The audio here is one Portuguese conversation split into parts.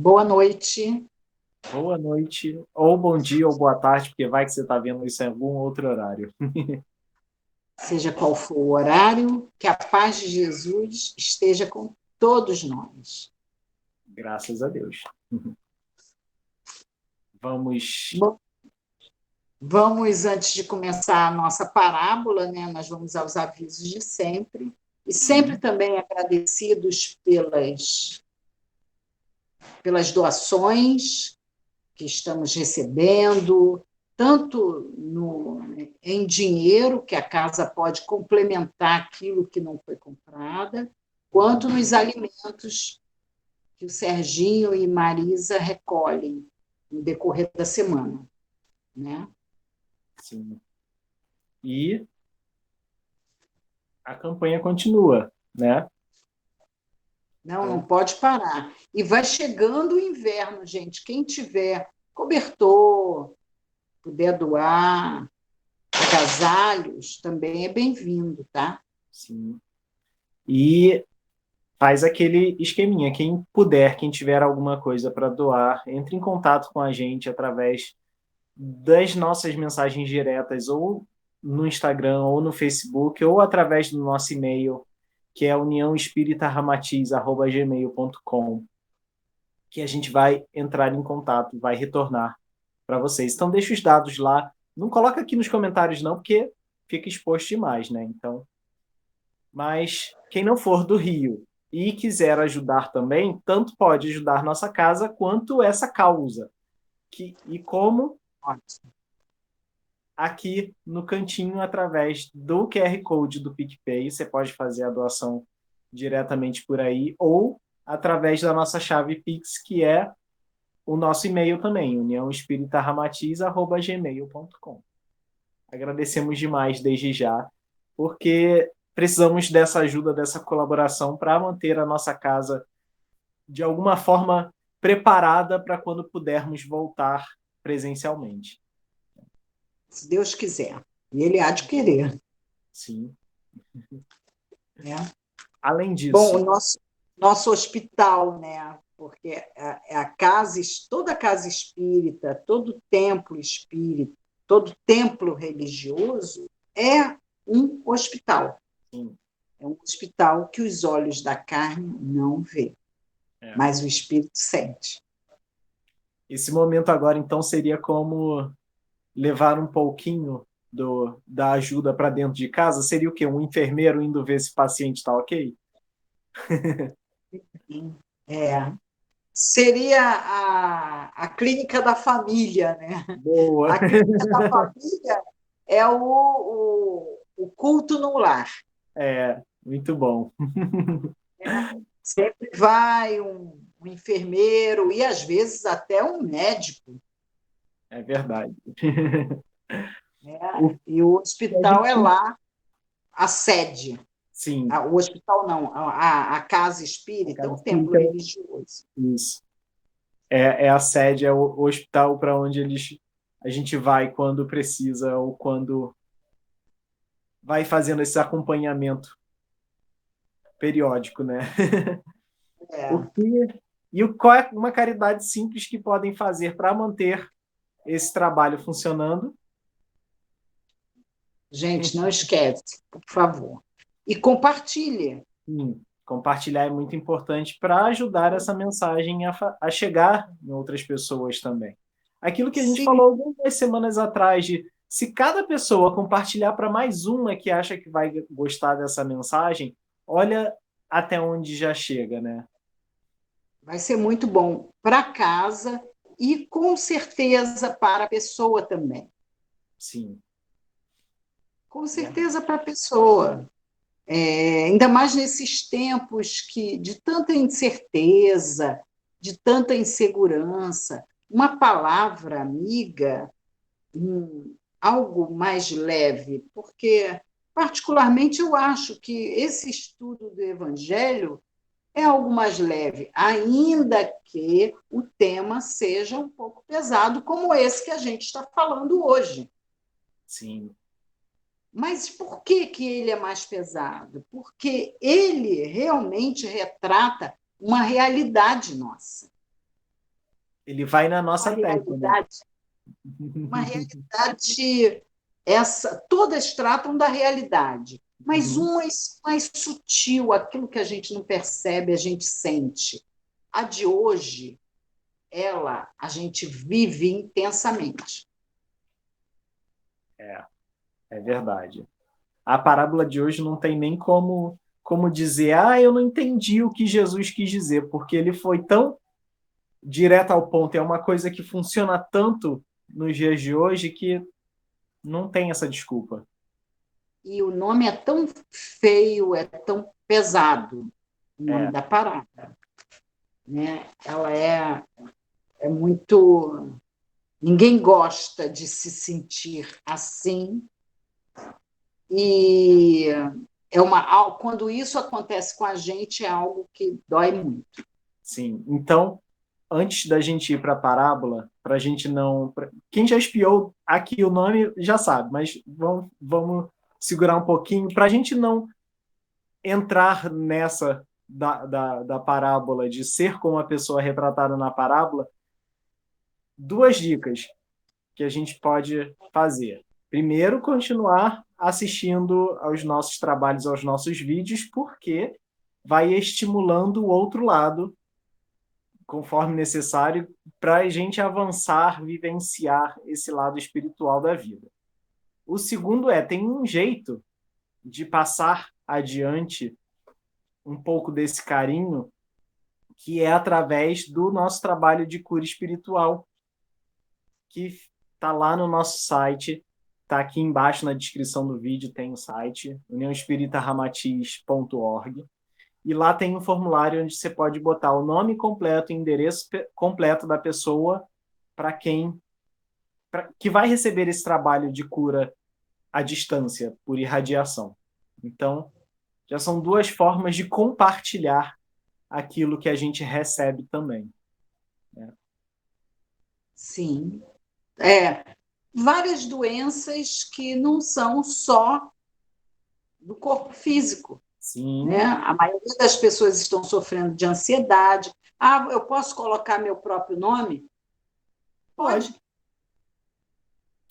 Boa noite, Boa noite, ou bom dia, ou boa tarde, porque vai que você está vendo isso em algum outro horário. seja qual for o horário, que a paz de Jesus esteja com todos nós. Graças a Deus. Vamos. Bom, vamos, antes de começar a nossa parábola, né, nós vamos aos avisos de sempre, e sempre Sim, também agradecidos pelas doações que estamos recebendo, tanto em dinheiro, que a casa pode complementar aquilo que não foi comprada, quanto nos alimentos que o Serginho e Marisa recolhem no decorrer da semana, né? sim. E a campanha continua, né? Não, não Então, pode parar. E vai chegando o inverno, gente. Quem tiver cobertor, puder doar, agasalhos, também é bem-vindo, tá? sim. E faz aquele esqueminha. Quem puder, quem tiver alguma coisa para doar, entre em contato com a gente através das nossas mensagens diretas, ou no Instagram, ou no Facebook, ou através do nosso e-mail, que é uniãoespíritaramatiz@gmail.com, que a gente vai entrar em contato, vai retornar para vocês. Então deixa os dados lá. Não coloca aqui nos comentários não, porque fica exposto demais, né? Então, mas quem não for do Rio e quiser ajudar também, tanto pode ajudar nossa casa quanto essa causa. E como Ótimo. aqui no cantinho, através do QR Code do PicPay, você pode fazer a doação diretamente por aí, ou através da nossa chave Pix, que é o nosso e-mail também, uniãoespíritaramatiz@gmail.com. Agradecemos demais desde já, porque precisamos dessa ajuda, dessa colaboração para manter a nossa casa de alguma forma preparada para quando pudermos voltar presencialmente. Se Deus quiser. E Ele há de querer, Sim. né? Além Bom, o disso, nosso hospital, né? Porque a casa, toda casa espírita, todo templo espírita, todo templo religioso é um hospital. sim, É um hospital que os olhos da carne não vê, é. mas o espírito sente. Esse momento agora, então, seria como levar um pouquinho da ajuda para dentro de casa? Seria o quê? Um enfermeiro indo ver se o paciente está ok? É, seria a clínica da família, né? Boa! A clínica da família é o culto no lar. É, muito bom. Sempre vai um enfermeiro e, às vezes, até um médico. É verdade. Né? O E o que a hospital é gente. lá a sede. Sim, O hospital não, a casa a espírita, casa o templo espírita, religioso. isso. É a sede, é o hospital para onde a gente vai quando precisa ou quando vai fazendo esse acompanhamento periódico, né? O É. que, qual é uma caridade simples que podem fazer para manter esse trabalho funcionando? Gente, não esquece, por favor. E compartilhe. Sim, compartilhar é muito importante para ajudar essa mensagem a chegar em outras pessoas também. Aquilo que a gente Sim, falou algumas semanas atrás, de se cada pessoa compartilhar para mais uma que acha que vai gostar dessa mensagem, olha até onde já chega, né? vai ser muito bom para casa e, com certeza, para a pessoa também. Sim, Com verdade. certeza para a pessoa. Ainda mais nesses tempos de tanta incerteza, de tanta insegurança, uma palavra amiga, algo mais leve, porque, particularmente, eu acho que esse estudo do Evangelho é algo mais leve, ainda que o tema seja um pouco pesado, como esse que a gente está falando hoje. Sim, Mas por que ele é mais pesado? Porque ele realmente retrata uma realidade nossa. Ele vai na Uma nossa testa, né? realidade, uma realidade essa, todas tratam da realidade, mas Uhum. umas mais sutil, aquilo que a gente não percebe, a gente sente. A de hoje, ela, a gente vive intensamente. É, é verdade. A parábola de hoje não tem nem como dizer, eu não entendi o que Jesus quis dizer, porque ele foi tão direto ao ponto, é uma coisa que funciona tanto nos dias de hoje que não tem essa desculpa. E o nome é tão feio, é tão pesado, o nome É, da parada, né? Ela é muito. Ninguém gosta de se sentir assim, e quando isso acontece com a gente, é algo que dói muito. sim. Então, antes da gente ir para a parábola, para a gente não. Quem já espiou aqui o nome já sabe, mas vamos segurar um pouquinho para a gente não entrar nessa da parábola, de ser como a pessoa retratada na parábola. Duas dicas que a gente pode fazer. Primeiro, continuar assistindo aos nossos trabalhos, aos nossos vídeos, porque vai estimulando o outro lado, conforme necessário, para a gente avançar, vivenciar esse lado espiritual da vida. O segundo tem um jeito de passar adiante um pouco desse carinho, que é através do nosso trabalho de cura espiritual, que está lá no nosso site, está aqui embaixo na descrição do vídeo, tem o site, uniãoespíritaramatiz.org, e lá tem um formulário onde você pode botar o nome completo e endereço completo da pessoa para que vai receber esse trabalho de cura à distância, por irradiação. Então, já são duas formas de compartilhar aquilo que a gente recebe também. Né? Sim. Várias doenças que não são só do corpo físico, né? Sim, A maioria das pessoas estão sofrendo de ansiedade. Eu posso colocar meu próprio nome? pode. Pode.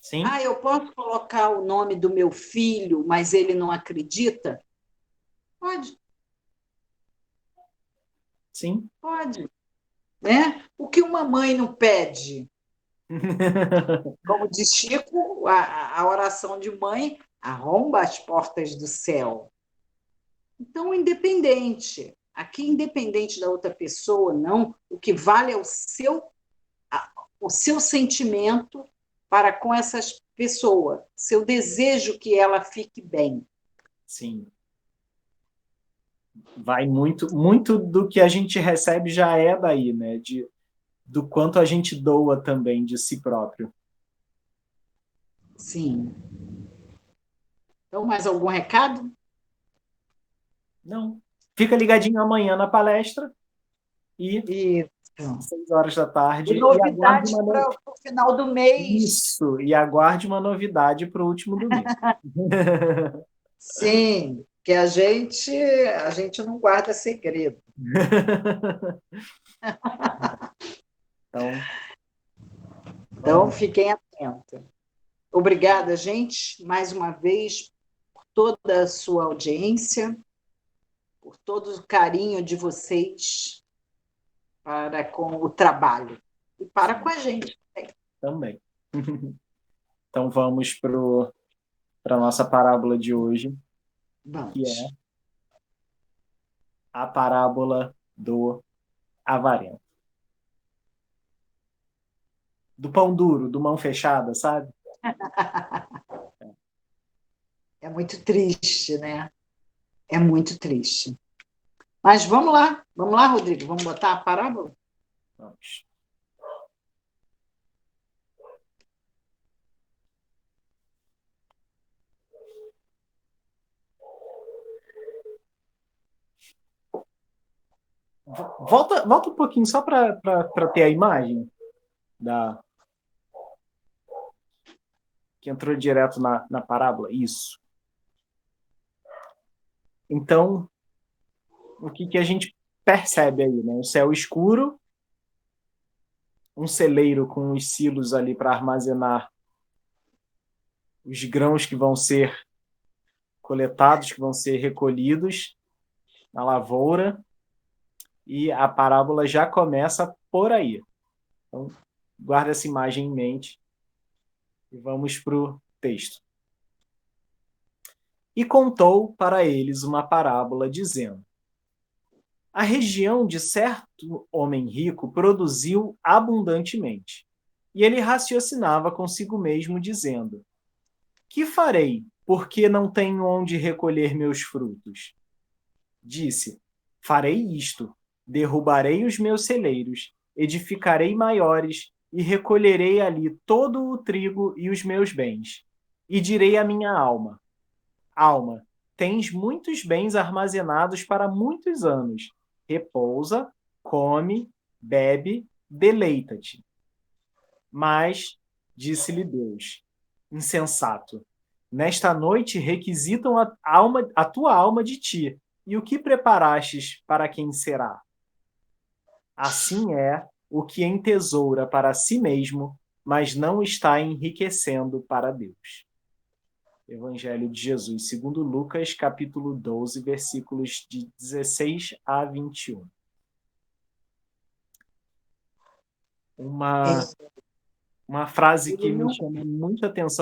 Sim, Eu posso colocar o nome do meu filho, mas ele não acredita? Pode, sim. pode. Né? O que uma mãe não pede? Como diz Chico, a oração de mãe arromba as portas do céu. Então, independente, aqui independente da outra pessoa, não, o que vale é o seu sentimento para com essas pessoas, seu desejo que ela fique bem. Sim. Vai muito do que a gente recebe já é daí, né? Do quanto a gente doa também de si próprio. Sim. Então, mais algum recado? Não. Fica ligadinho amanhã na palestra e Isso. 6 horas da tarde E e aguarde novidades para o final do mês. isso, e aguarde uma novidade para o último domingo. Sim, que a gente não guarda segredo. Então, Então, vamos. fiquem atentos. Obrigada, gente, mais uma vez, por toda a sua audiência, por todo o carinho de vocês para com o trabalho e para com Sim, a gente. também. Então vamos para a nossa parábola de hoje, que é Vamos. a parábola do avarento. Do pão duro, do mão fechada, sabe? É muito triste, né? É muito triste. Mas vamos lá, Rodrigo, vamos botar a parábola? Vamos. Volta um pouquinho só para ter a imagem da que entrou direto na parábola. Isso. Então, o que a gente percebe aí, né? O céu escuro, um celeiro com os silos ali para armazenar os grãos que vão ser coletados, que vão ser recolhidos na lavoura, e a parábola já começa por aí. Então, guarda essa imagem em mente e vamos para o texto. E contou para eles uma parábola, dizendo: a região de certo homem rico produziu abundantemente. E ele raciocinava consigo mesmo, dizendo: que farei, porque não tenho onde recolher meus frutos? Disse: farei isto: derrubarei os meus celeiros, edificarei maiores e recolherei ali todo o trigo e os meus bens. E direi à minha alma: alma, tens muitos bens armazenados para muitos anos. Repousa, come, bebe, deleita-te. Mas, disse-lhe Deus, insensato, nesta noite requisitam a tua alma de ti, e o que preparastes para quem será? Assim é o que entesoura para si mesmo, mas não está enriquecendo para Deus. Evangelho de Jesus, segundo Lucas, capítulo 12, versículos de 16 a 21. É, Uma frase que ele não,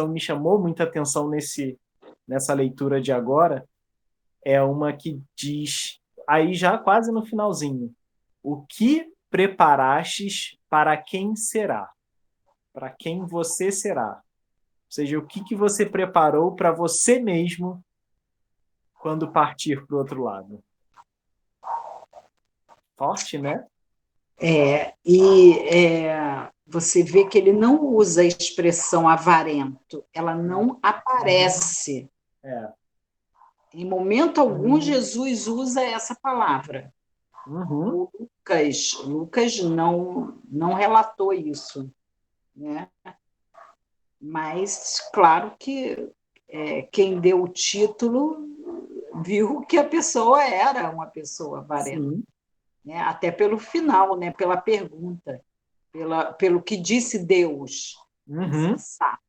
me chamou muita atenção nessa leitura de agora, é uma que diz, aí já quase no finalzinho: o que preparastes para quem será? Para quem você será? Ou seja, o que você preparou para você mesmo quando partir para o outro lado? Forte, né? você vê que ele não usa a expressão avarento, ela não aparece. É. Em momento algum, Jesus usa essa palavra. Uhum. O Lucas não relatou isso, né? Mas, claro que quem deu o título viu que a pessoa era uma pessoa avarenta, Sim. né? Até pelo final, né? Pela pergunta, pelo que disse Deus, Uhum. insensata,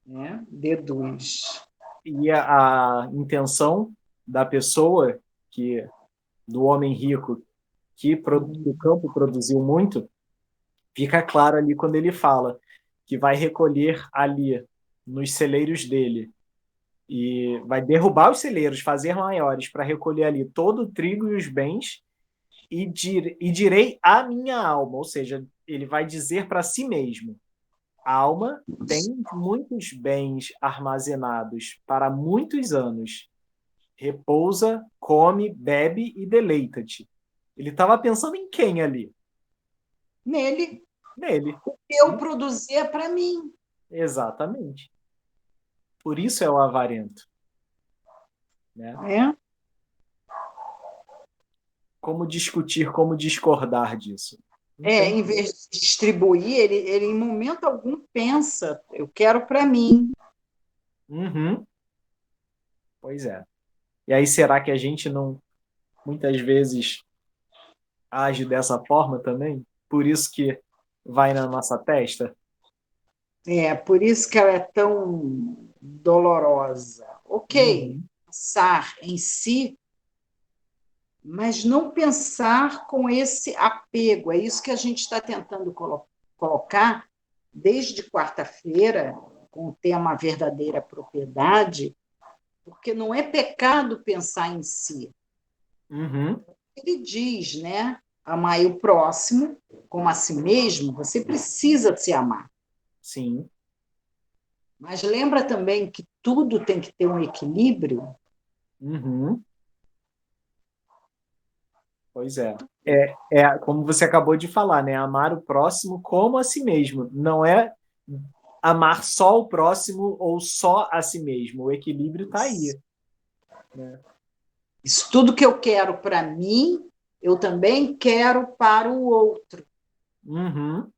né? Deduz. E a intenção da pessoa, do homem rico, que o campo produziu muito, fica claro ali quando ele fala que vai recolher ali nos celeiros dele e vai derrubar os celeiros, fazer maiores para recolher ali todo o trigo e os bens, e direi à minha alma, ou seja, ele vai dizer para si mesmo: alma, tem muitos bens armazenados para muitos anos. Repousa, come, bebe e deleita-te. Ele estava pensando em quem ali? Nele, Nele. o que eu produzia para mim. Exatamente. Por isso é o avarento. Né? Né? Como discutir, como discordar disso? Não tem. Em vez de distribuir, ele em momento algum pensa, eu quero para mim. Uhum. Pois é. E aí, será que a gente não, muitas vezes, age dessa forma também? Por isso que vai na nossa testa? Por isso que ela é tão dolorosa. Ok, Uhum. pensar em si, mas não pensar com esse apego. É isso que a gente está tentando colocar desde quarta-feira, com o tema verdadeira propriedade, porque não é pecado pensar em si. Uhum. Ele diz, né? Amar o próximo como a si mesmo, você precisa se amar. Sim. Mas lembra também que tudo tem que ter um equilíbrio? Uhum. Pois é. É como você acabou de falar, né? Amar o próximo como a si mesmo. Não é amar só o próximo ou só a si mesmo. O equilíbrio está aí. Né? Isso tudo que eu quero para mim, eu também quero para o outro. Uhum.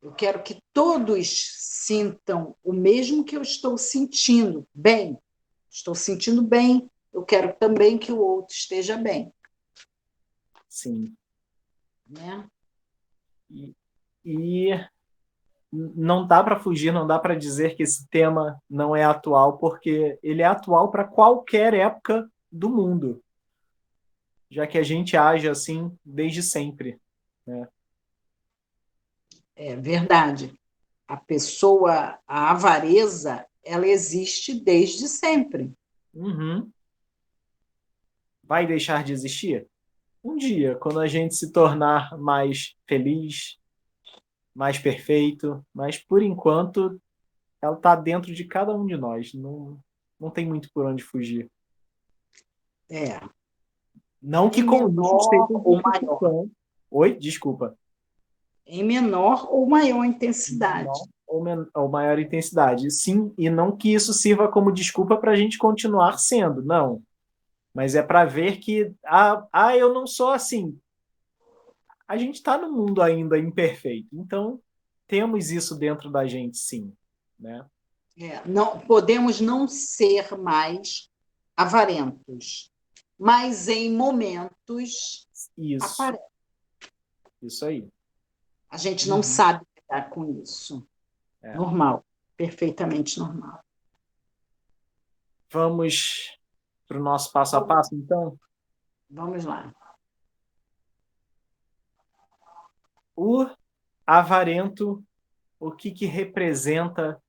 Eu quero que todos sintam o mesmo que eu estou sentindo bem. Estou sentindo bem, eu quero também que o outro esteja bem. Sim. Né? E, e não dá para fugir, não dá para dizer que esse tema não é atual, porque ele é atual para qualquer época do mundo, já que a gente age assim desde sempre, né? É verdade. A avareza, ela existe desde sempre. Uhum. Vai deixar de existir? Um dia, quando a gente se tornar mais feliz, mais perfeito, mas por enquanto ela está dentro de cada um de nós, não tem muito por onde fugir. É, Não que em com isso menor esteja ou maior, justificando. Oi, desculpa. em menor ou maior Menor intensidade. ou maior intensidade. Sim, e não que isso sirva como desculpa para a gente continuar sendo, não. Mas é para ver que, eu não sou assim. A gente está no mundo ainda imperfeito, então temos isso dentro da gente, sim, né? É, não podemos não ser mais avarentos, mas em momentos Isso, aparece. isso aí. A gente não Uhum. sabe lidar com isso. É. Normal, perfeitamente normal. Vamos para o nosso passo a passo, então? Vamos lá. O avarento, o que representa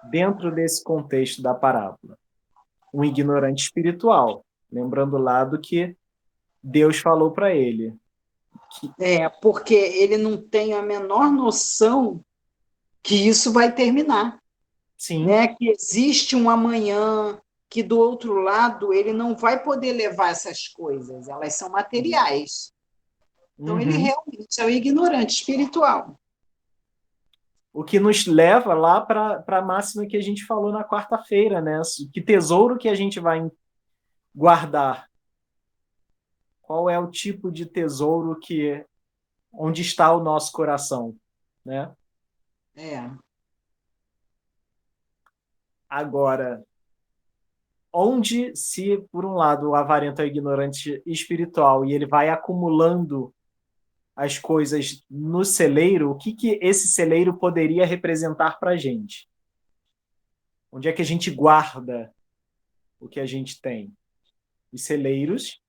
dentro desse contexto da parábola? Um ignorante espiritual, lembrando lá do que Deus falou para ele. É, porque ele não tem a menor noção que isso vai terminar, Sim, né? Que existe um amanhã, que do outro lado ele não vai poder levar essas coisas, elas são materiais. Então ele uhum. realmente é o ignorante espiritual. O que nos leva lá para a máxima que a gente falou na quarta-feira, né? Que tesouro que a gente vai guardar? Qual é o tipo de tesouro que onde está o nosso coração, né? É. Agora, onde se por um lado o avarento é o ignorante espiritual e ele vai acumulando as coisas no celeiro, o que esse celeiro poderia representar para a gente? Onde é que a gente guarda o que a gente tem? Os celeiros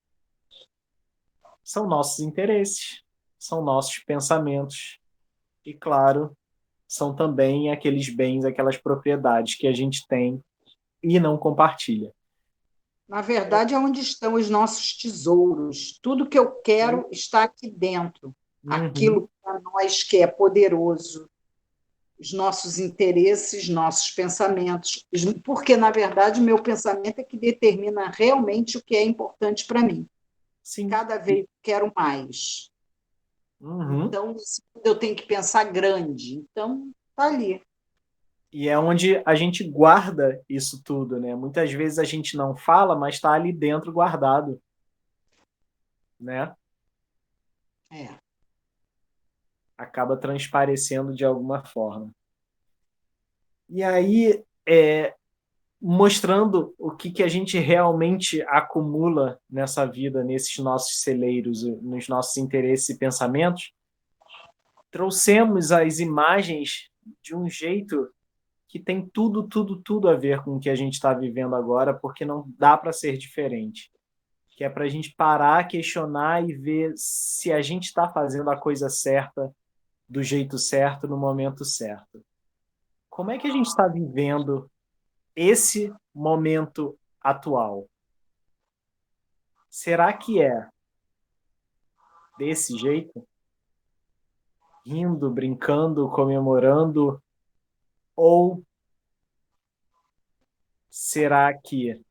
são nossos interesses, são nossos pensamentos e, claro, são também aqueles bens, aquelas propriedades que a gente tem e não compartilha. Na verdade, é onde estão os nossos tesouros. Tudo que eu quero está aqui dentro. Uhum. Aquilo para nós que é poderoso, os nossos interesses, nossos pensamentos. Porque, na verdade, o meu pensamento é que determina realmente o que é importante para mim. Sim. Cada vez eu quero mais. Uhum. Então, eu tenho que pensar grande. Então, está ali. E é onde a gente guarda isso tudo, né? Muitas vezes a gente não fala, mas está ali dentro guardado, né? É. Acaba transparecendo de alguma forma. E aí, mostrando o que a gente realmente acumula nessa vida, nesses nossos celeiros, nos nossos interesses e pensamentos, trouxemos as imagens de um jeito que tem tudo, tudo, tudo a ver com o que a gente está vivendo agora, porque não dá para ser diferente. Que é para a gente parar, questionar e ver se a gente está fazendo a coisa certa, do jeito certo, no momento certo. Como é que a gente está vivendo esse momento atual? Será que é desse jeito? Rindo, brincando, comemorando? Ou será que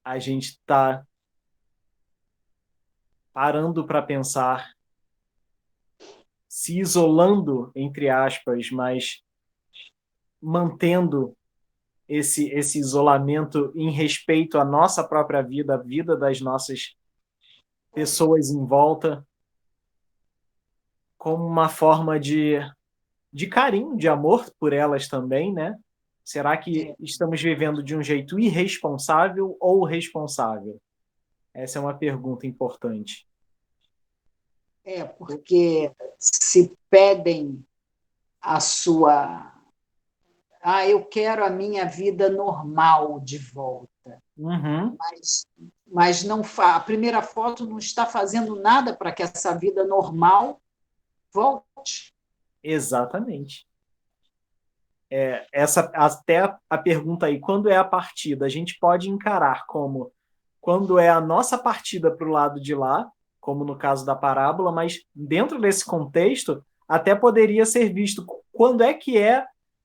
a gente está parando para pensar, se isolando, entre aspas, mas mantendo esse isolamento em respeito à nossa própria vida, à vida das nossas pessoas em volta, como uma forma de carinho, de amor por elas também, né? Será que estamos vivendo de um jeito irresponsável ou responsável? Essa é uma pergunta importante. Porque se pedem a sua. Ah, eu quero a minha vida normal de volta. Uhum, Mas não a primeira foto não está fazendo nada para que essa vida normal volte. exatamente. Essa até a pergunta aí, quando é a partida? A gente pode encarar como quando é a nossa partida para o lado de lá, como no caso da parábola, mas dentro desse contexto, até poderia ser visto quando é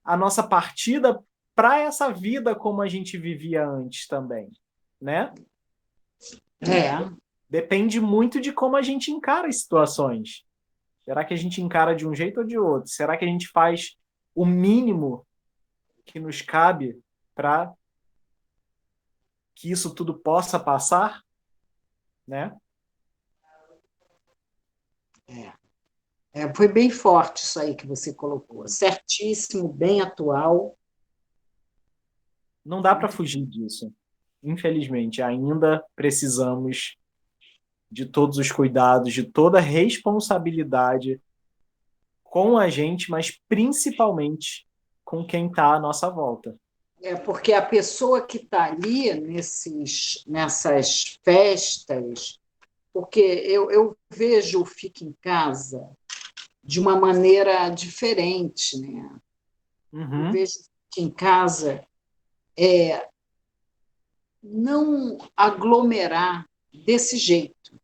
a nossa partida para essa vida como a gente vivia antes também, né? É, Depende muito de como a gente encara as situações. Será que a gente encara de um jeito ou de outro? Será que a gente faz o mínimo que nos cabe para que isso tudo possa passar, né? foi bem forte isso aí que você colocou. Certíssimo, bem atual. Não dá para fugir disso. Infelizmente, ainda precisamos de todos os cuidados, de toda a responsabilidade com a gente, mas principalmente com quem está à nossa volta. Porque a pessoa que está ali nessas festas, porque eu vejo o Fica em Casa de uma maneira diferente, né? Eu Uhum, vejo o Fica em Casa não aglomerar desse jeito.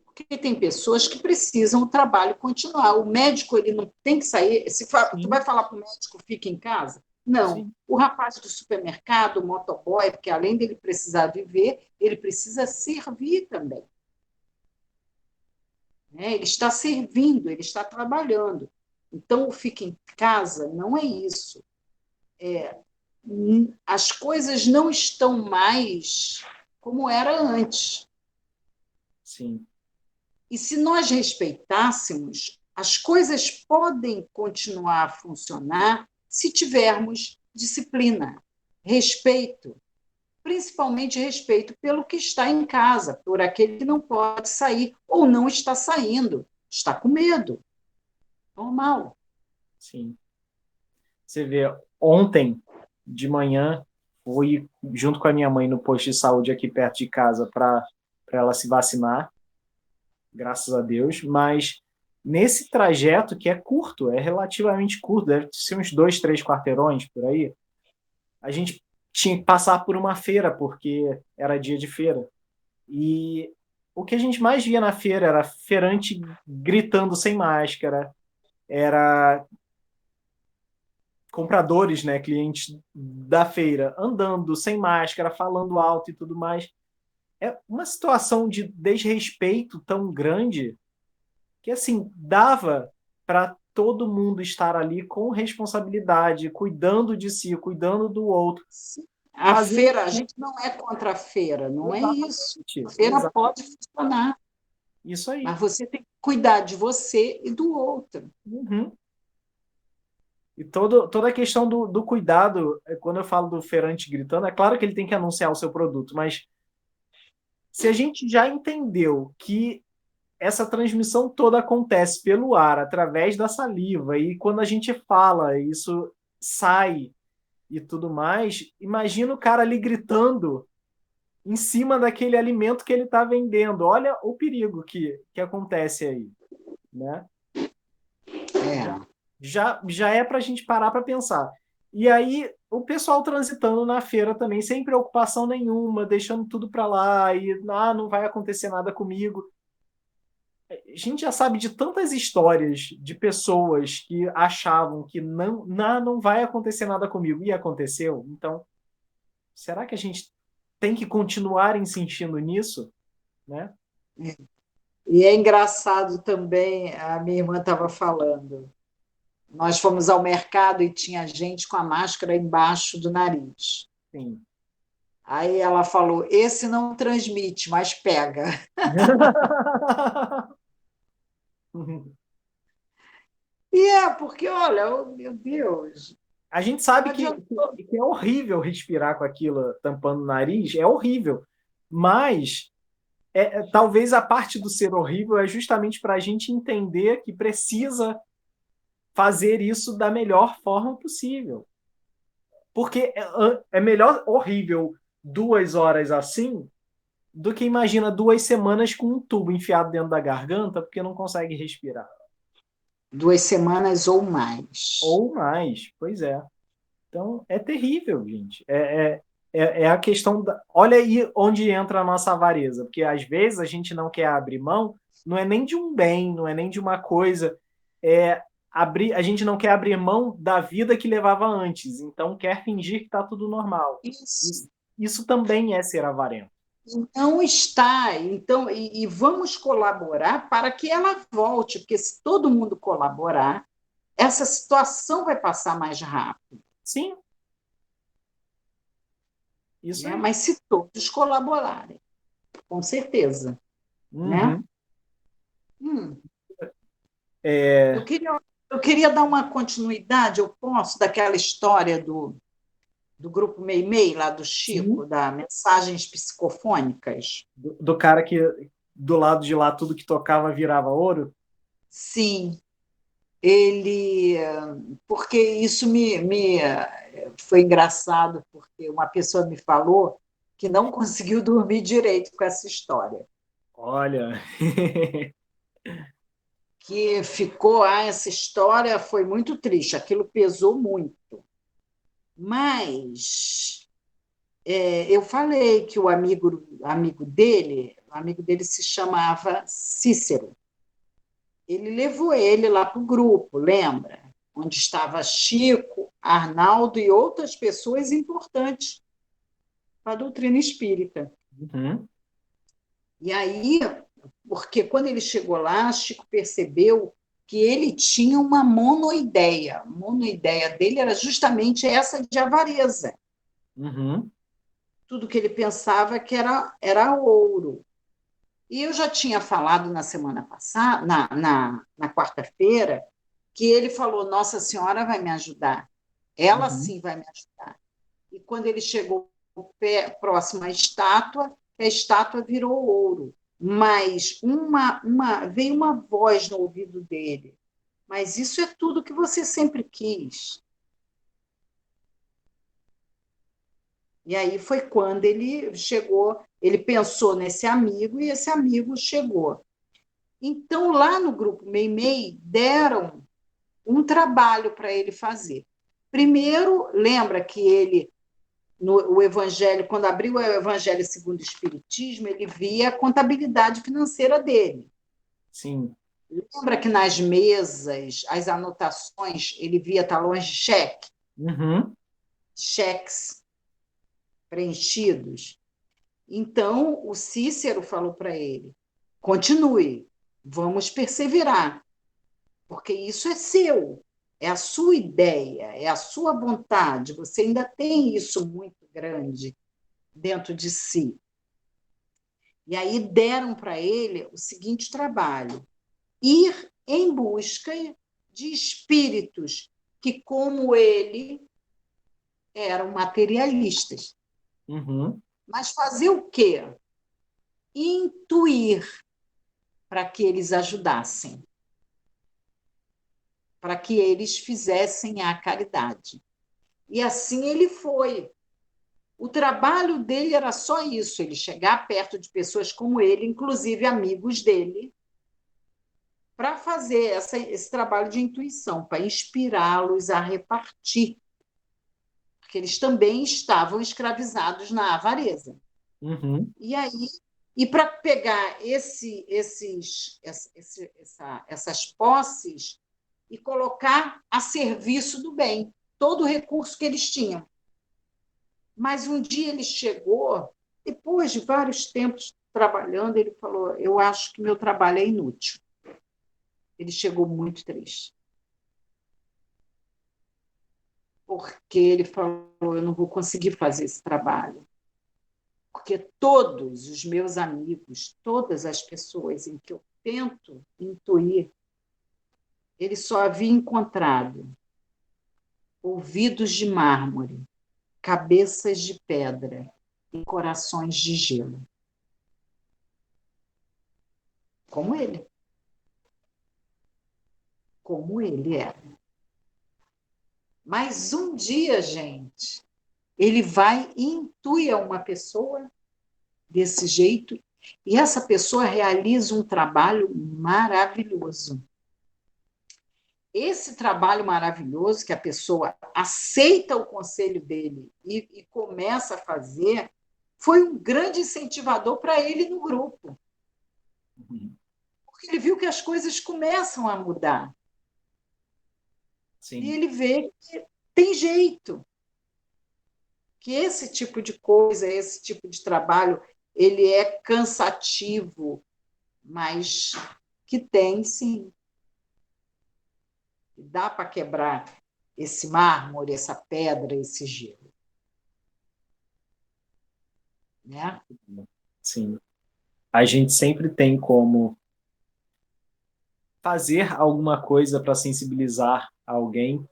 Porque tem pessoas que precisam o trabalho continuar. O médico ele não tem que sair. Tu sim, vai falar para o médico fica em casa? Não. sim, O rapaz do supermercado, o motoboy, porque além dele precisar viver, ele precisa servir também. Né? Ele está servindo, ele está trabalhando. Então, o fica em casa não é isso. As coisas não estão mais como era antes. sim, E se nós respeitássemos, as coisas podem continuar a funcionar se tivermos disciplina, respeito, principalmente respeito pelo que está em casa, por aquele que não pode sair ou não está saindo, está com medo. Normal. sim. Você vê, ontem de manhã fui junto com a minha mãe no posto de saúde aqui perto de casa para ela se vacinar, graças a Deus, mas nesse trajeto que é curto, é relativamente curto, deve ser uns 2, 3 quarteirões por aí, a gente tinha que passar por uma feira, porque era dia de feira. E o que a gente mais via na feira era feirante gritando sem máscara, era compradores, né, clientes da feira, andando sem máscara, falando alto e tudo mais. É uma situação de desrespeito tão grande que, assim, dava para todo mundo estar ali com responsabilidade, cuidando de si, cuidando do outro, A fazendo feira, a gente não é contra a feira, não é isso. A exatamente, feira pode funcionar, isso aí. mas você tem que cuidar de você e do outro. Uhum. E toda a questão do cuidado, quando eu falo do feirante gritando, é claro que ele tem que anunciar o seu produto, mas se a gente já entendeu que essa transmissão toda acontece pelo ar, através da saliva, e quando a gente fala, isso sai e tudo mais, imagina o cara ali gritando em cima daquele alimento que ele está vendendo. Olha o perigo que acontece aí, né? Já, É. já é para a gente parar para pensar. E aí, o pessoal transitando na feira também, sem preocupação nenhuma, deixando tudo para lá, e não vai acontecer nada comigo. A gente já sabe de tantas histórias de pessoas que achavam que não vai acontecer nada comigo, e aconteceu. Então, será que a gente tem que continuar insistindo nisso, né? E é engraçado também, a minha irmã estava falando, nós fomos ao mercado e tinha gente com a máscara embaixo do nariz. Sim. Aí ela falou: esse não transmite, mas pega. E porque, olha, oh, meu Deus, A gente não sabe adiantou. que é horrível respirar com aquilo tampando o nariz, é horrível. Mas talvez a parte do ser horrível é justamente para a gente entender que precisa fazer isso da melhor forma possível. Porque é melhor horrível 2 horas assim do que imagina 2 semanas com um tubo enfiado dentro da garganta porque não consegue respirar. 2 semanas ou mais. Ou mais, pois é. Então, é terrível, gente. É a questão da... Olha aí onde entra a nossa avareza, porque às vezes a gente não quer abrir mão, não é nem de um bem, não é nem de uma coisa, a gente não quer abrir mão da vida que levava antes, então quer fingir que está tudo normal. Isso. Isso também é ser avarento. Não está. Então, e vamos colaborar para que ela volte, porque se todo mundo colaborar, essa situação vai passar mais rápido. Sim. Isso Né? aí. Mas se todos colaborarem, com certeza. Né? Uhum. Hum. É, Eu queria dar uma continuidade, eu posso, daquela história do grupo Meimei, lá do sim, Chico, da Mensagens Psicofônicas. do cara que do lado de lá tudo que tocava virava ouro. Sim, ele. Porque isso me foi engraçado, porque uma pessoa me falou que não conseguiu dormir direito com essa história. Olha. Que ficou, essa história foi muito triste, aquilo pesou muito. Mas eu falei que o amigo dele se chamava Cícero. Ele levou ele lá para o grupo, lembra? Onde estava Chico, Arnaldo e outras pessoas importantes para a doutrina espírita. Uhum. E aí, porque quando ele chegou lá, Chico percebeu que ele tinha uma monoideia. A monoideia dele era justamente essa de avareza. Uhum. Tudo que ele pensava que era ouro. E eu já tinha falado na semana passada, na quarta-feira, que ele falou: Nossa Senhora vai me ajudar, ela Uhum. sim vai me ajudar. E quando ele chegou próximo à estátua, a estátua virou ouro. Mas veio uma voz no ouvido dele: Mas isso é tudo que você sempre quis. E aí foi quando ele chegou, ele pensou nesse amigo e esse amigo chegou. Então, lá no grupo Meimei, deram um trabalho para ele fazer. Primeiro, lembra que ele, no o Evangelho, quando abriu o Evangelho segundo o Espiritismo, ele via a contabilidade financeira dele. Sim. Lembra que nas mesas, as anotações, ele via talões de cheque, Uhum. cheques preenchidos. Então, o Cícero falou para ele: continue, vamos perseverar, porque isso é seu, é a sua ideia, é a sua vontade, você ainda tem isso muito grande dentro de si. E aí deram para ele o seguinte trabalho: ir em busca de espíritos que, como ele, eram materialistas. Uhum. Mas fazer o quê? Intuir para que eles ajudassem, para que eles fizessem a caridade. E assim ele foi. O trabalho dele era só isso, ele chegar perto de pessoas como ele, inclusive amigos dele, para fazer esse trabalho de intuição, para inspirá-los a repartir, porque eles também estavam escravizados na avareza. Uhum. E aí, e para pegar essas posses e colocar a serviço do bem, todo o recurso que eles tinham. Mas um dia ele chegou, depois de vários tempos trabalhando, ele falou: Eu acho que meu trabalho é inútil. Ele chegou muito triste. Porque ele falou: Eu não vou conseguir fazer esse trabalho. Porque todos os meus amigos, todas as pessoas em que eu tento intuir, ele só havia encontrado ouvidos de mármore, cabeças de pedra e corações de gelo. como ele. Como ele era. Mas um dia, gente, ele vai e intui a uma pessoa desse jeito, e essa pessoa realiza um trabalho maravilhoso. Esse trabalho maravilhoso que a pessoa aceita o conselho dele e começa a fazer, foi um grande incentivador para ele no grupo. Porque ele viu que as coisas começam a mudar. Sim. E ele vê que tem jeito. Que esse tipo de coisa, esse tipo de trabalho, ele é cansativo, mas que tem, sim. Dá para quebrar esse mármore, essa pedra, esse gelo. Né? Sim. A gente sempre tem como fazer alguma coisa para sensibilizar alguém.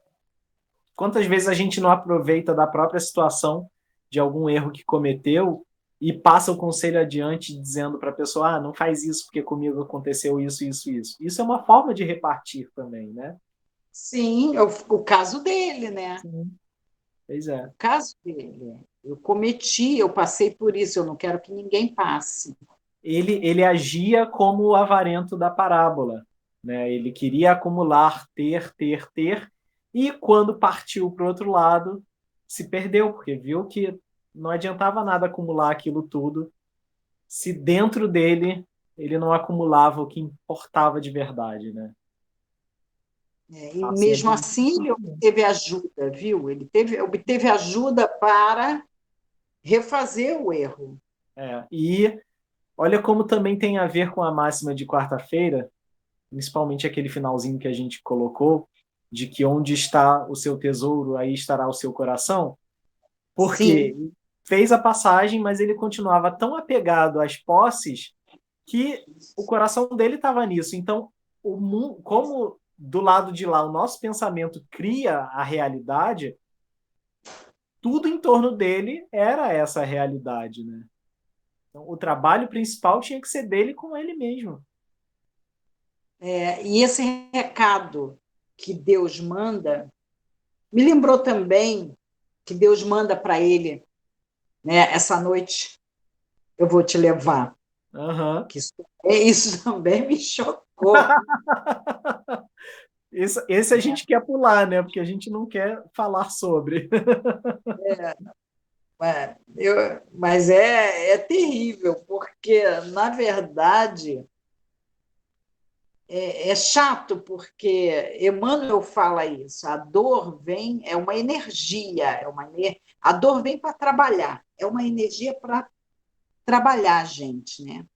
Quantas vezes a gente não aproveita da própria situação de algum erro que cometeu e passa o conselho adiante dizendo para a pessoa, não faz isso porque comigo aconteceu isso, isso, isso. Isso é uma forma de repartir também, né? Sim, é o caso dele, né? Sim. Pois é. O caso dele. Eu cometi, eu passei por isso, eu não quero que ninguém passe. Ele agia como o avarento da parábola, né? Ele queria acumular, ter, e quando partiu para o outro lado, se perdeu, porque viu que não adiantava nada acumular aquilo tudo se dentro dele ele não acumulava o que importava de verdade, né? E Assim, mesmo assim ele obteve ajuda, viu? Ele obteve ajuda para refazer o erro. E olha como também tem a ver com a máxima de quarta-feira, principalmente aquele finalzinho que a gente colocou, de que onde está o seu tesouro, aí estará o seu coração, porque Sim, fez a passagem, mas ele continuava tão apegado às posses que o coração dele estava nisso. Então, o mundo, como do lado de lá o nosso pensamento cria a realidade, tudo em torno dele era essa realidade, né? Então, o trabalho principal tinha que ser dele com ele mesmo. e esse recado que Deus manda me lembrou também que Deus manda para ele, né? Essa noite eu vou te levar. Uhum. Que isso também me chocou. Esse a gente quer pular, né? Porque a gente não quer falar sobre. Mas é terrível, porque, na verdade, é chato, porque Emmanuel fala isso, a dor vem, é uma energia, a dor vem para trabalhar, é uma energia para trabalhar a gente, né?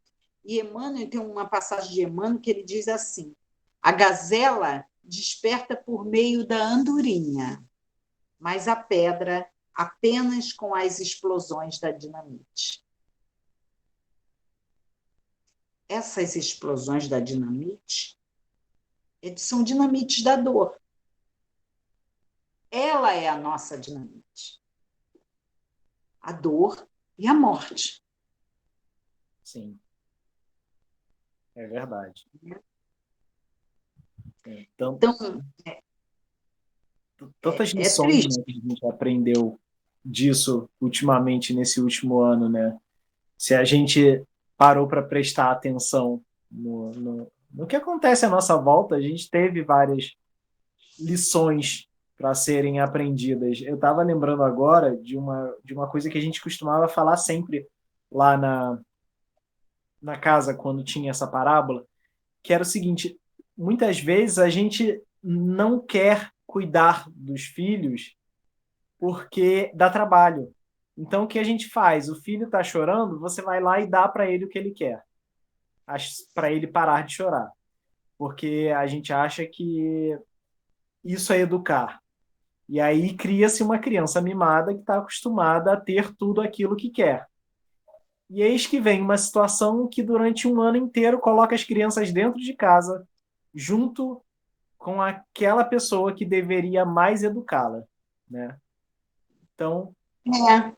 E Emmanuel tem uma passagem de Emmanuel que ele diz assim: a gazela desperta por meio da andorinha, mas a pedra apenas com as explosões da dinamite. Essas explosões da dinamite são dinamites da dor. Ela é a nossa dinamite. A dor e a morte. Sim, é verdade. Então, Tantas é lições, triste. né, que a gente aprendeu disso ultimamente, nesse último ano, né? Se a gente parou para prestar atenção no que acontece à nossa volta, a gente teve várias lições para serem aprendidas. Eu estava lembrando agora de uma coisa que a gente costumava falar sempre lá na casa, quando tinha essa parábola, que era o seguinte: muitas vezes a gente não quer cuidar dos filhos porque dá trabalho. Então, o que a gente faz? O filho está chorando, você vai lá e dá para ele o que ele quer, para ele parar de chorar. Porque a gente acha que isso é educar. E aí cria-se uma criança mimada que está acostumada a ter tudo aquilo que quer. E eis que vem uma situação que durante um ano inteiro coloca as crianças dentro de casa, junto com aquela pessoa que deveria mais educá-la, né? Então, É,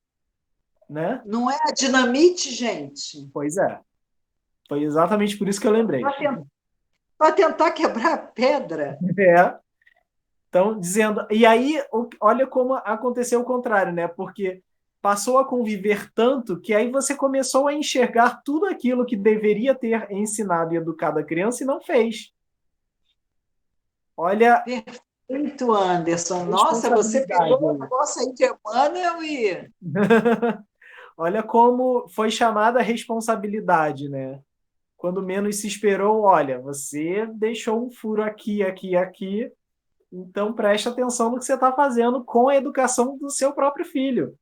né? não é a dinamite, gente. Pois é. Foi exatamente por isso que eu lembrei. Para tentar quebrar a pedra. É. Então, dizendo. E aí, olha como aconteceu o contrário, né? Porque passou a conviver tanto que aí você começou a enxergar tudo aquilo que deveria ter ensinado e educado a criança e não fez. Olha Perfeito, Anderson. a Nossa, você pegou responsabilidade o aí. negócio aí de Emmanuel e. Olha como foi chamada a responsabilidade, né? Quando menos se esperou, olha, você deixou um furo aqui, aqui, aqui, então preste atenção no que você está fazendo com a educação do seu próprio filho.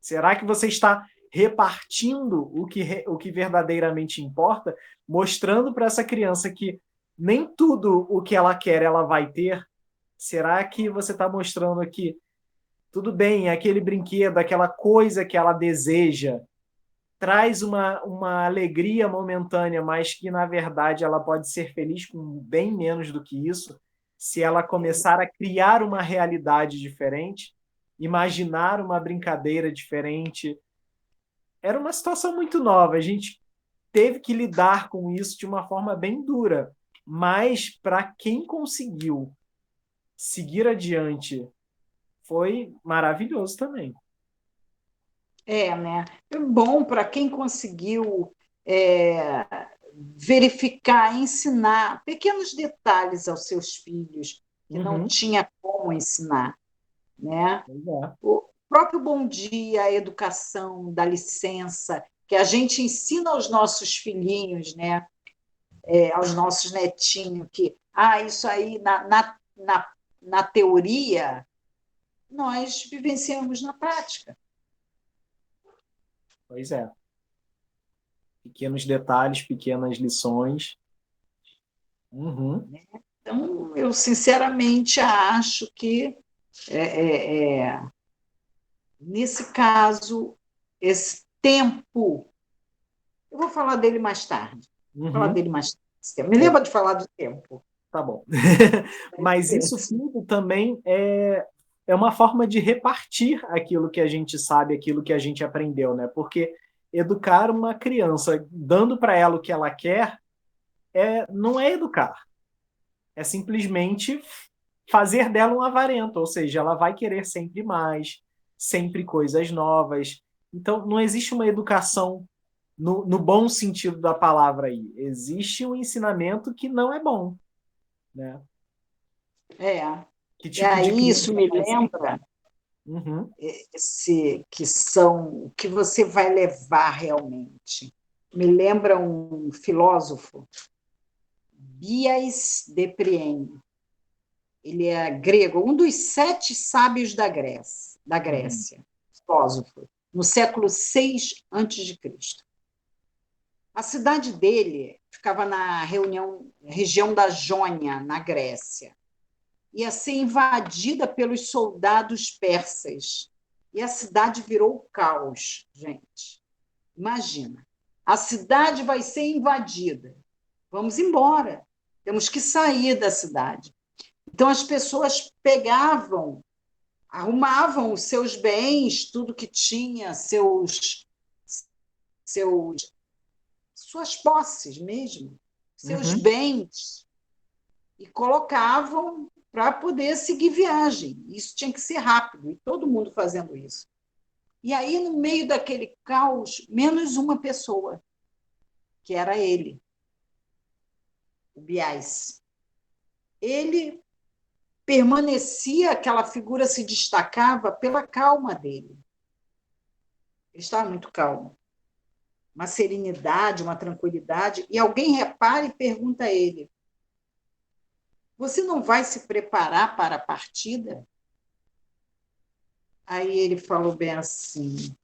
Será que você está repartindo o que verdadeiramente importa, mostrando para essa criança que nem tudo o que ela quer ela vai ter? Será que você está mostrando que tudo bem, aquele brinquedo, aquela coisa que ela deseja, traz uma alegria momentânea, mas que na verdade ela pode ser feliz com bem menos do que isso, se ela começar a criar uma realidade diferente, imaginar uma brincadeira diferente. Era uma situação muito nova, a gente teve que lidar com isso de uma forma bem dura, mas para quem conseguiu seguir adiante, foi maravilhoso também. Né? É bom para quem conseguiu é, verificar, ensinar pequenos detalhes aos seus filhos que não Uhum, tinha como ensinar, né? pois é. O próprio bom dia, a educação, da licença, que a gente ensina aos nossos filhinhos, né? Aos nossos netinhos, que isso aí na teoria nós vivenciamos na prática. Pois é. Pequenos detalhes, pequenas lições. Uhum, Então, eu sinceramente acho que, é, é, é, nesse caso, esse tempo, eu vou falar dele mais tarde. Vou falar uhum. dele mais tarde. Me É, lembra de falar do tempo. tá bom. Mas isso tudo também é uma forma de repartir aquilo que a gente sabe, aquilo que a gente aprendeu, né? Porque educar uma criança dando para ela o que ela quer não é educar, é simplesmente fazer dela um avarento, ou seja, ela vai querer sempre mais, sempre coisas novas. Então, não existe uma educação no bom sentido da palavra aí. Existe um ensinamento que não é bom, né? É. Que E tipo de aí criança isso me vai ser? lembra Uhum, que são o que você vai levar realmente. Me lembra um filósofo, Bias de Priene. Ele é grego, um dos 7 sábios da uhum, Grécia, filósofo, no século 6 antes de Cristo. A cidade dele ficava na região da Jônia, na Grécia. Ia ser invadida pelos soldados persas. E a cidade virou caos, gente. Imagina. A cidade vai ser invadida. Vamos embora. Temos que sair da cidade. Então as pessoas pegavam, arrumavam os seus bens, tudo que tinha, seus suas posses mesmo, seus uhum. bens, e colocavam para poder seguir viagem. Isso tinha que ser rápido, e todo mundo fazendo isso. E aí, no meio daquele caos, menos uma pessoa, que era ele, o Biais. Ele permanecia, aquela figura se destacava pela calma dele. Ele estava muito calmo. Uma serenidade, uma tranquilidade. E alguém repara e pergunta a ele: Você não vai se preparar para a partida? Aí ele falou bem assim: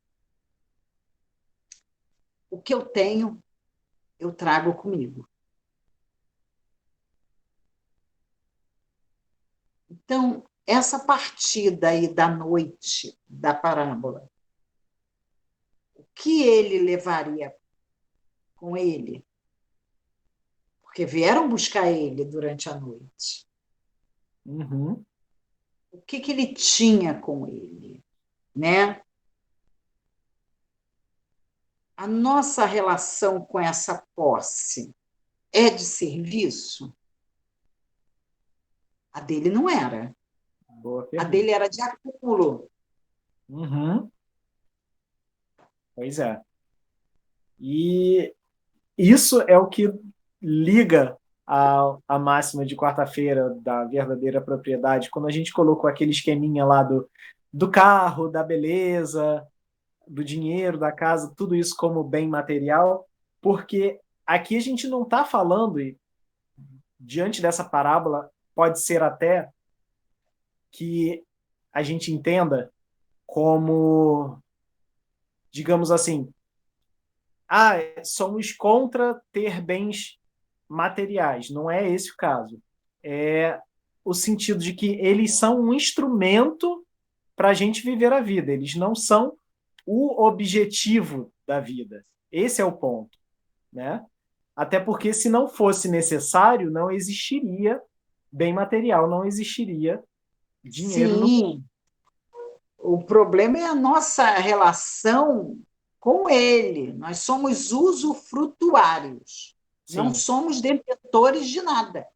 O que eu tenho, eu trago comigo. Então, essa partida aí da noite da parábola, o que ele levaria com ele? Porque vieram buscar ele durante a noite. Uhum. O que ele tinha com ele, né? a nossa relação com essa posse é de serviço? A dele não era. Boa A pergunta. dele era de acúmulo. Uhum. Pois é. E isso é o que liga a máxima de quarta-feira da verdadeira propriedade, quando a gente colocou aquele esqueminha lá do carro, da beleza, do dinheiro, da casa, tudo isso como bem material, porque aqui a gente não está falando, e diante dessa parábola, pode ser até que a gente entenda como, digamos assim, somos contra ter bens materiais. Não é esse o caso. É o sentido de que eles são um instrumento para a gente viver a vida. Eles não são o objetivo da vida. Esse é o ponto, né? Até porque se não fosse necessário, não existiria bem material, não existiria dinheiro no mundo. Sim, o problema é a nossa relação com ele. Nós somos usufrutuários, não Sim, somos detentores de nada.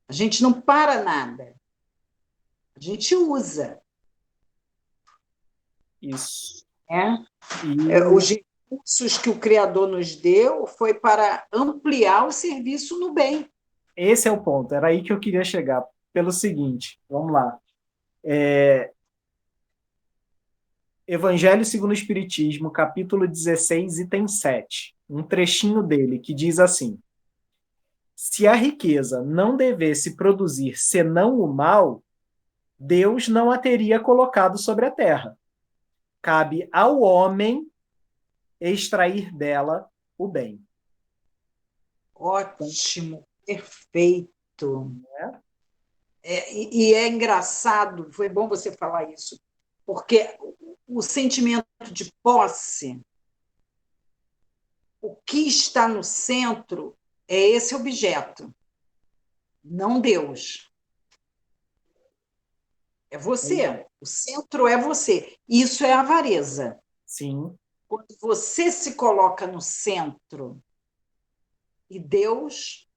A gente não para nada, a gente usa. isso. Né? E Os recursos que o Criador nos deu foi para ampliar o serviço no bem. esse é o ponto. Era aí que eu queria chegar. Pelo seguinte, vamos lá. Evangelho segundo o Espiritismo, capítulo 16, item 7. Um trechinho dele que diz assim: se a riqueza não devesse produzir senão o mal, Deus não a teria colocado sobre a terra. Cabe ao homem extrair dela o bem. Ótimo, perfeito. Né? E é engraçado, foi bom você falar isso, porque o sentimento de posse, o que está no centro é esse objeto, não Deus. É você. O centro é você. Isso é avareza. Sim. Quando você se coloca no centro e Deus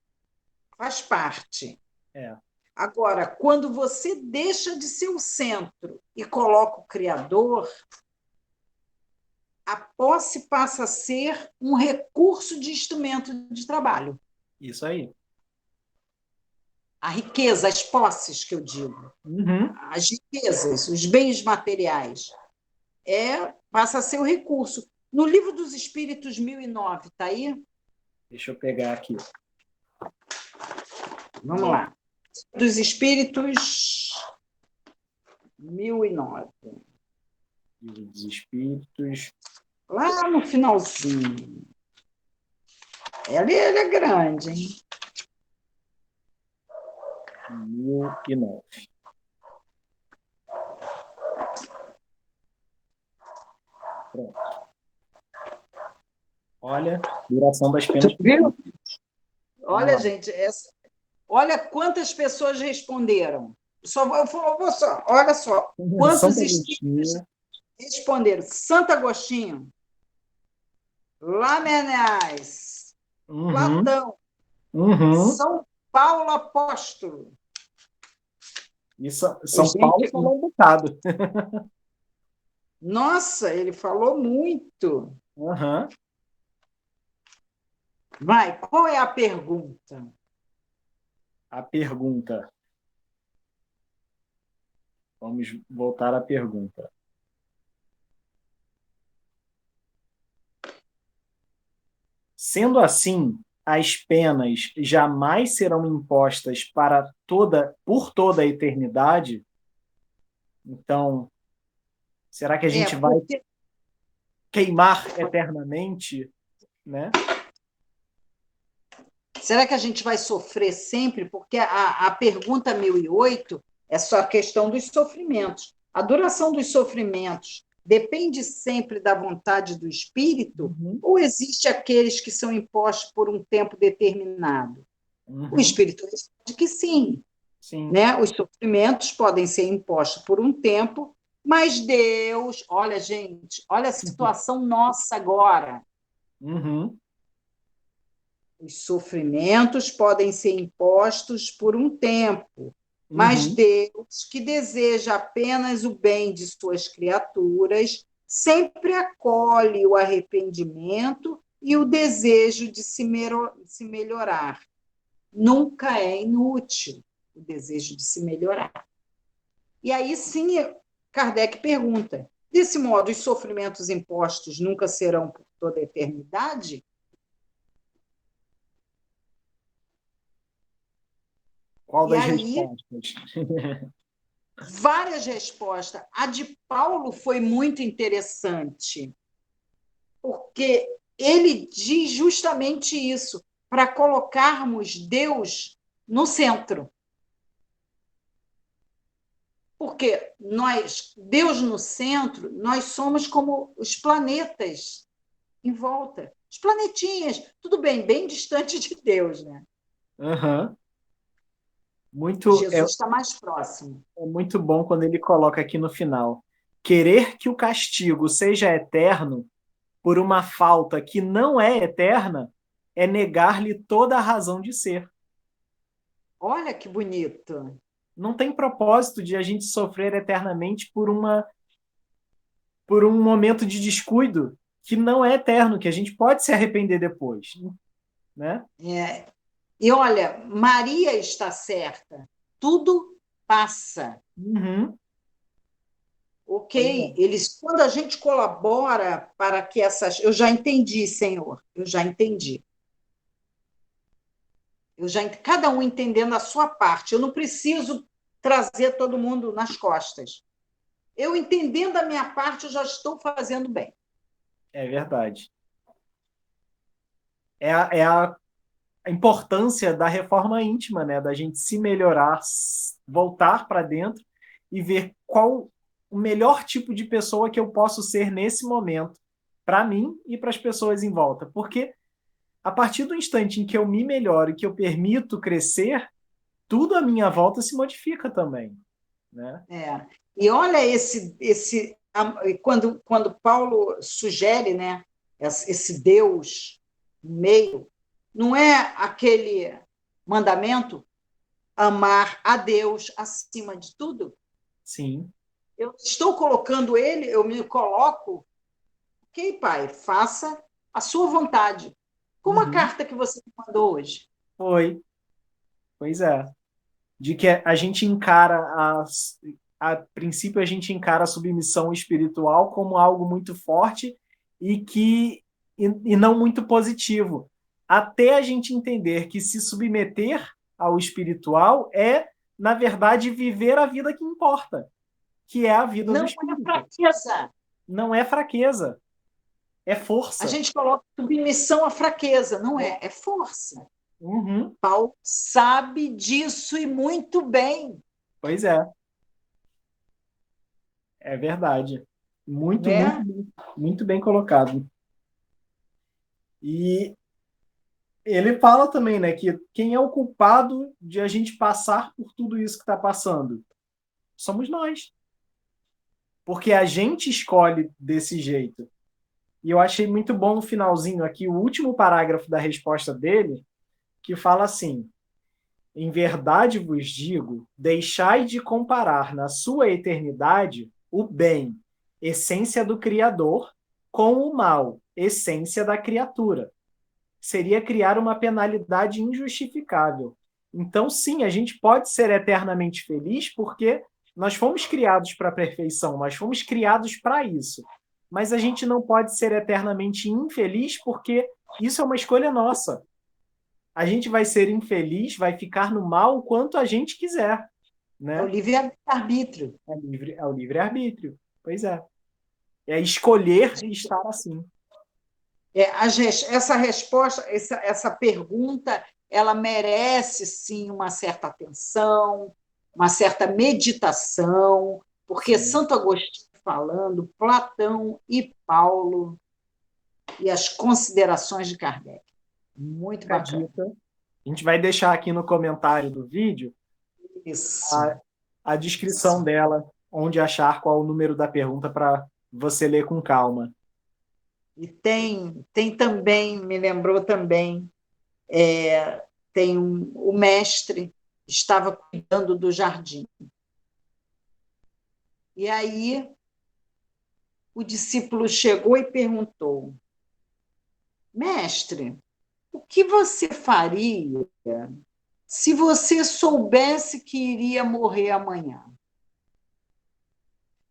faz parte. É. Agora, quando você deixa de ser o centro e coloca o Criador, a posse passa a ser um recurso de instrumento de trabalho. Isso aí. A riqueza, as posses que eu digo, Uhum. as riquezas, os bens materiais, passa a ser o recurso. No Livro dos Espíritos 1009, está aí? Deixa eu pegar aqui. Vamos lá. Dos Espíritos 1009. Livro dos Espíritos. Lá no finalzinho. Ele é grande, hein? 1009. Pronto. Olha, duração das penas. Viu? Vamos Olha, lá. gente, olha quantas pessoas responderam. Olha só, quantos Santa espíritos Agostinho. responderam. Santo Agostinho, Lamennais, Uhum. Platão, Uhum. São Paulo Apóstolo. E São Paulo Gente, falou um bocado. nossa, ele falou muito. Uhum. Vai, qual é a pergunta? A pergunta. Vamos voltar à pergunta. Sendo assim, as penas jamais serão impostas por toda a eternidade? Então, será que a gente vai Porque queimar eternamente, né? será que a gente vai sofrer sempre? Porque a pergunta 1008 é só a questão dos sofrimentos. A duração dos sofrimentos depende sempre da vontade do espírito Uhum. ou existe aqueles que são impostos por um tempo determinado? O Uhum. espírito responde que sim. Sim. Né? Os sofrimentos podem ser impostos por um tempo Mas Deus, olha, gente, olha a situação nossa agora. Uhum, Os sofrimentos podem ser impostos por um tempo, mas uhum. Deus, que deseja apenas o bem de suas criaturas, sempre acolhe o arrependimento e o desejo de se melhorar. Nunca é inútil o desejo de se melhorar. E aí sim, Kardec pergunta: desse modo, os sofrimentos impostos nunca serão por toda a eternidade? Qual E das aí, respostas? várias respostas. A de Paulo foi muito interessante, porque ele diz justamente isso, para colocarmos Deus no centro. Porque nós, Deus no centro, nós somos como os planetas em volta. Os planetinhas, tudo bem, bem distante de Deus, né? Uhum. Muito, Jesus está mais próximo. é muito bom quando ele coloca aqui no final: querer que o castigo seja eterno por uma falta que não é eterna é negar-lhe toda a razão de ser. Olha que bonito. Não tem propósito de a gente sofrer eternamente por um momento de descuido que não é eterno, que a gente pode se arrepender depois, né? É, e olha, Maria está certa. Tudo passa. Uhum. Pois Ok? é. Eles, quando a gente colabora para que essas. Eu já entendi, Senhor. Eu já entendi. Cada um entendendo a sua parte. Eu não preciso trazer todo mundo nas costas. Eu entendendo a minha parte, eu já estou fazendo bem. É verdade. É a importância da reforma íntima, né? Da gente se melhorar, voltar para dentro e ver qual o melhor tipo de pessoa que eu posso ser nesse momento, para mim e para as pessoas em volta. Porque a partir do instante em que eu me melhoro e que eu permito crescer, tudo à minha volta se modifica também, né? É. E olha quando Paulo sugere, né, esse Deus no meio, não é aquele mandamento amar a Deus acima de tudo? Sim. Eu estou colocando ele, eu me coloco, ok, Pai, faça a sua vontade. Como a Uhum. carta que você me mandou hoje. Foi. Pois é. De que a gente encara a princípio a gente encara a submissão espiritual como algo muito forte e não muito positivo, até a gente entender que se submeter ao espiritual é, na verdade, viver a vida que importa, que é a vida do Não é espírito. fraqueza. Não é fraqueza, é A força. gente coloca submissão à fraqueza, não é, é força. Uhum. Paulo sabe disso e muito bem, Pois é, é verdade. Muito, muito, né? muito bem colocado. E ele fala também, né, que quem é o culpado de a gente passar por tudo isso que está passando? Somos nós. Porque a gente escolhe desse jeito. E eu achei muito bom no finalzinho aqui, o último parágrafo da resposta dele, que fala assim: em verdade vos digo, deixai de comparar na sua eternidade o bem, essência do Criador, com o mal, essência da criatura. Seria criar uma penalidade injustificável. Então, sim, a gente pode ser eternamente feliz porque nós fomos criados para a perfeição, nós fomos criados para isso. Mas a gente não pode ser eternamente infeliz porque isso é uma escolha nossa. A gente vai ser infeliz, vai ficar no mal o quanto a gente quiser, É o né? livre-arbítrio. É o livre-arbítrio. Pois é. É escolher estar assim. Essa resposta, essa pergunta, ela merece sim uma certa atenção, uma certa meditação, porque Sim. Santo Agostinho falando, Platão e Paulo e as considerações de Kardec. Muito Fica a bacana. dica. A gente vai deixar aqui no comentário do vídeo Isso, a, a descrição isso. dela. onde achar qual o número da pergunta para você ler com calma. E tem também, me lembrou também, tem o mestre estava cuidando do jardim. E aí o discípulo chegou e perguntou: Mestre, o que você faria se você soubesse que iria morrer amanhã?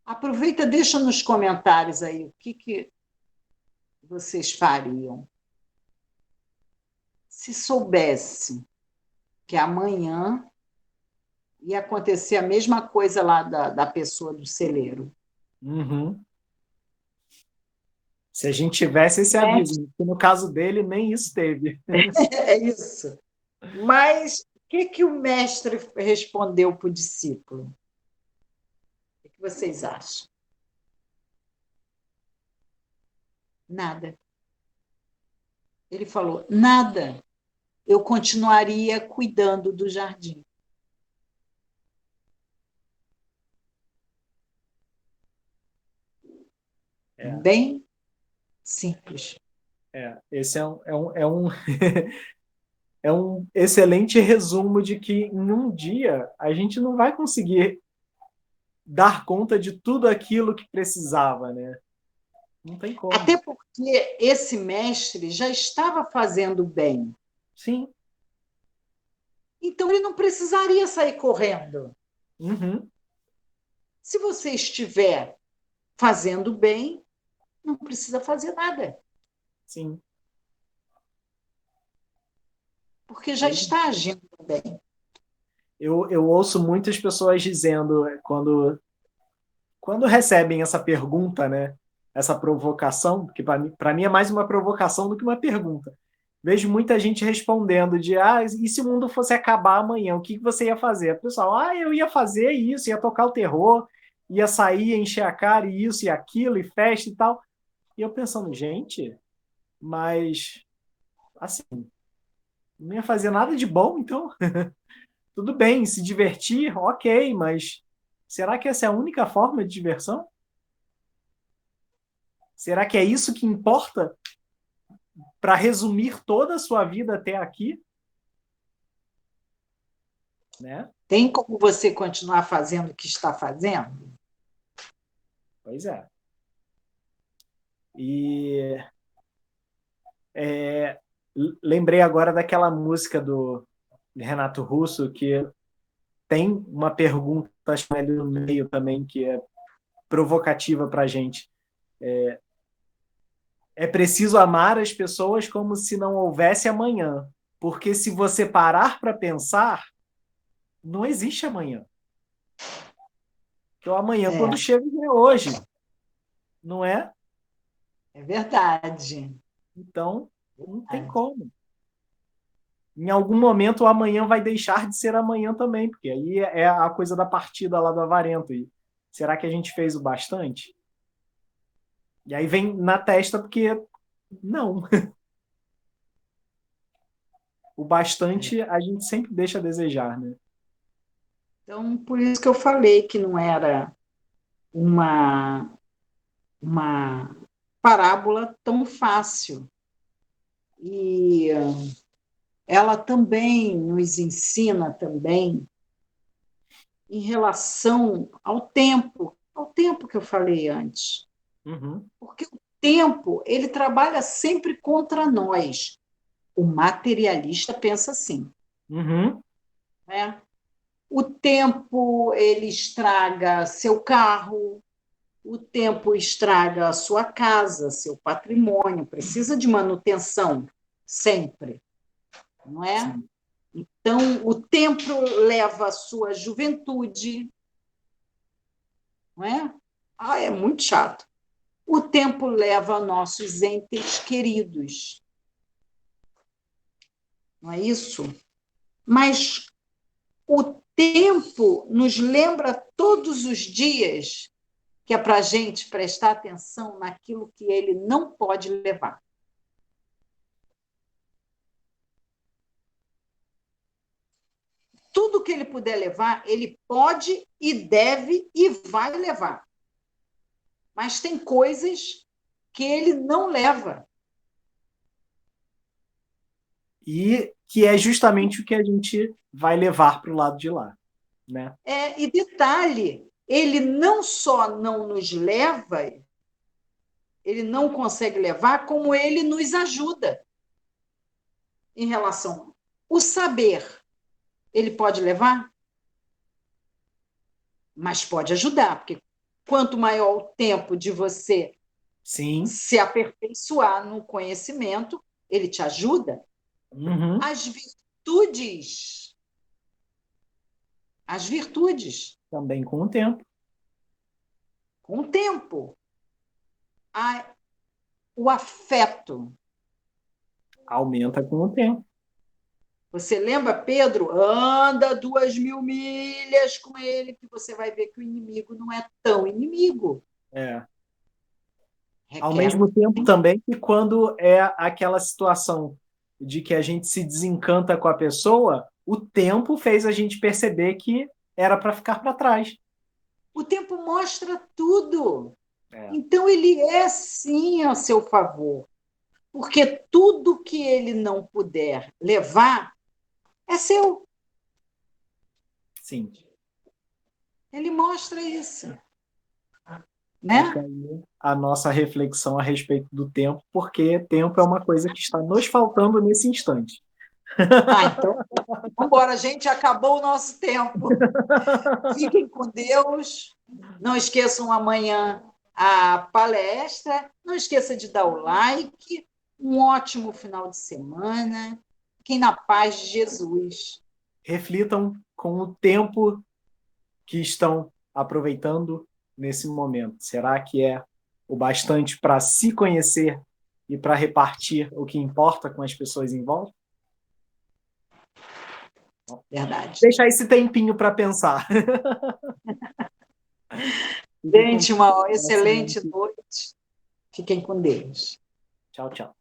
Aproveita, deixa nos comentários aí o que vocês fariam se soubesse que amanhã ia acontecer a mesma coisa lá da pessoa do celeiro. Uhum. Se a gente tivesse esse aviso, que no caso dele nem isso teve. É isso. Mas o que o mestre respondeu para o discípulo? O que vocês acham? Nada. Ele falou: nada. Eu continuaria cuidando do jardim. Bem simples. Esse é um excelente resumo de que em um dia a gente não vai conseguir dar conta de tudo aquilo que precisava, né? Não tem como. Até porque esse mestre já estava fazendo bem. Sim. Então ele não precisaria sair correndo. Uhum. Se você estiver fazendo bem, não precisa fazer nada. Sim. Porque já está agindo bem. Eu ouço muitas pessoas dizendo, quando recebem essa pergunta, né? Essa provocação, que para mim é mais uma provocação do que uma pergunta. Vejo muita gente respondendo de, e se o mundo fosse acabar amanhã, o que você ia fazer? O pessoal, eu ia fazer isso, ia tocar o terror, ia sair, ia encher a cara, e isso e aquilo, e festa e tal. E eu pensando, gente, mas, assim, não ia fazer nada de bom, então tudo bem, se divertir, ok, mas será que essa é a única forma de diversão? Será que é isso que importa para resumir toda a sua vida até aqui? Né? Tem como você continuar fazendo o que está fazendo? Pois é. E lembrei agora daquela música do Renato Russo que tem uma pergunta ali no meio também que é provocativa para a gente. É preciso amar as pessoas como se não houvesse amanhã, porque se você parar para pensar, não existe amanhã. Porque o amanhã, quando chega, é hoje, não é? É verdade. Então, não tem como. Em algum momento, o amanhã vai deixar de ser amanhã também, porque aí é a coisa da partida lá do Avarento. E será que a gente fez o bastante? E aí vem na testa, porque não. O bastante a gente sempre deixa a desejar, né? Então, por isso que eu falei que não era uma parábola tão fácil. E ela também nos ensina também em relação ao tempo que eu falei antes. Uhum. Porque o tempo, ele trabalha sempre contra nós. O materialista pensa assim, Uhum. né? O tempo, ele estraga seu carro, o tempo estraga a sua casa, seu patrimônio, precisa de manutenção sempre, não é? Sim. Então, o tempo leva a sua juventude, não é? É muito chato. O tempo leva nossos entes queridos, não é isso? Mas o tempo nos lembra todos os dias que é para a gente prestar atenção naquilo que ele não pode levar. Tudo tudo que ele puder levar, ele pode e deve e vai levar. Mas tem coisas que ele não leva. E que é justamente o que a gente vai levar para o lado de lá, né? E detalhe, ele não só não nos leva, ele não consegue levar, como ele nos ajuda em relação ao saber. Ele pode levar, mas pode ajudar, porque quanto maior o tempo de você Sim. se aperfeiçoar no conhecimento, ele te ajuda. Uhum. As virtudes. As virtudes. Também com o tempo. Com o tempo. O afeto. Aumenta com o tempo. Você lembra, Pedro? Anda 2.000 milhas com ele, que você vai ver que o inimigo não é tão inimigo. Ao mesmo tempo também que quando é aquela situação de que a gente se desencanta com a pessoa, o tempo fez a gente perceber que era para ficar para trás. O tempo mostra tudo. Então, ele é, sim, a seu favor. Porque tudo que ele não puder levar é seu. Sim. Ele mostra isso. Né? Fica aí a nossa reflexão a respeito do tempo, porque tempo é uma coisa que está nos faltando nesse instante. Então, vamos embora, gente. Acabou o nosso tempo. Fiquem com Deus. Não esqueçam amanhã a palestra. Não esqueça de dar o like. Um ótimo final de semana. Fiquem na paz de Jesus. Reflitam com o tempo que estão aproveitando nesse momento. Será que é o bastante para se conhecer e para repartir o que importa com as pessoas em volta? Verdade. Deixar esse tempinho para pensar. Gente, uma excelente noite. Fiquem com Deus. Tchau, tchau.